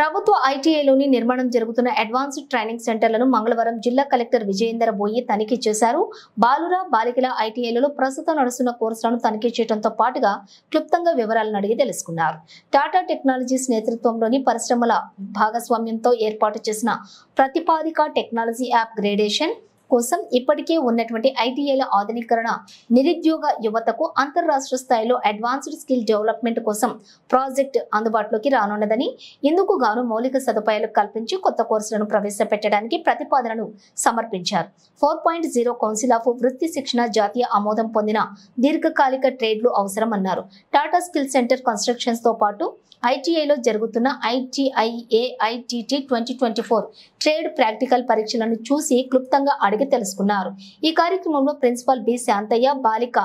ప్రభుత్వ ఐటీఐలోని నిర్మాణం జరుగుతున్న అడ్వాన్స్డ్ ట్రైనింగ్ సెంటర్లను మంగళవారం జిల్లా కలెక్టర్ విజయేందర్ బోయి తనిఖీ చేశారు. బాలుర బాలికల ఐటీఐలలో ప్రస్తుతం నడుస్తున్న కోర్సులను తనిఖీ చేయడంతో పాటుగా క్లుప్తంగా వివరాలను అడిగి తెలుసుకున్నారు. టాటా టెక్నాలజీస్ నేతృత్వంలోని పరిశ్రమల భాగస్వామ్యంతో ఏర్పాటు చేసిన ప్రతిపాదిక టెక్నాలజీ యాప్ గ్రేడేషన్ కోసం ఇప్పటికే ఉన్నటువంటి ఐటీఐల ఆధునీకరణ, నిరుద్యోగ యువతకు అంతర్రాష్ట్ర స్థాయిలో అడ్వాన్స్డ్ స్కిల్ డెవలప్మెంట్ కోసం ప్రాజెక్ట్ అందుబాటులోకి రానున్నదని, ఇందుకు గాను మౌలిక సదుపాయాలు కల్పించి కొత్త కోర్సులను ప్రవేశపెట్టడానికి ప్రతిపాదనను సమర్పించారు. 4.0 కౌన్సిల్ ఆఫ్ వృత్తి శిక్షణ జాతీయ ఆమోదం పొందిన దీర్ఘకాలిక ట్రేడ్లు అవసరమన్నారు. టాటా స్కిల్ సెంటర్ కన్స్ట్రక్షన్స్ తో పాటు ఐటీఐలో జరుగుతున్న ఐటీఐఏఐటిటి 2024 ట్రేడ్ ప్రాక్టికల్ పరీక్షలను చూసి క్లుప్తంగా అడిగి తెలుసుకున్నారు. ఈ కార్యక్రమంలో ప్రిన్సిపల్ బి శాంతయ్య, బాలిక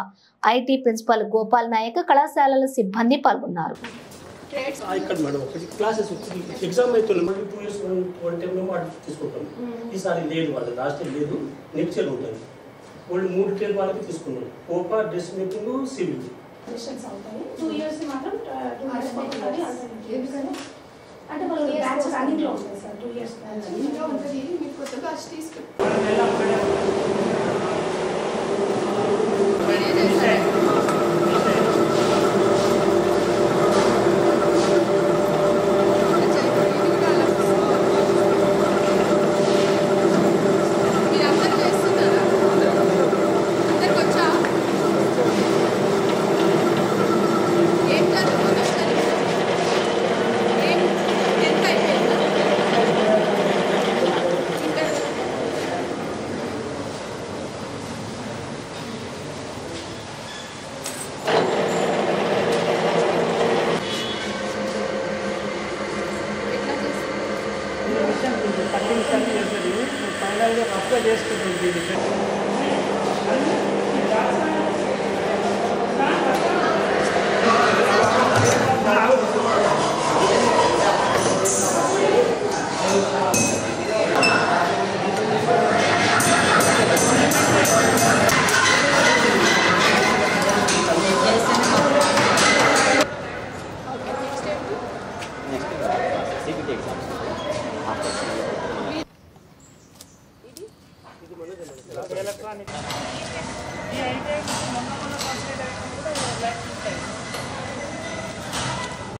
ఐటీ ప్రిన్సిపల్ గోపాల్ నాయక్, కళాశాలల సిబ్బంది పాల్గొన్నారు. డిస్టెన్స్ అవుతాయి 2 ఇయర్స్ మాత్రం 2 ఇయర్స్ కంపల్సరీ అవుతుంది. అంటే మనం బ్యాచ్ రన్నింగ్ లో ఉంటుంది సార్. 2 ఇయర్స్ రన్నింగ్ లో ఉంటుంది. మీరు కొత్త బ్యాచ్ ఫైనల్గా అప్లై చేసుకుంటుంది. ఎలక్ట్రానిక్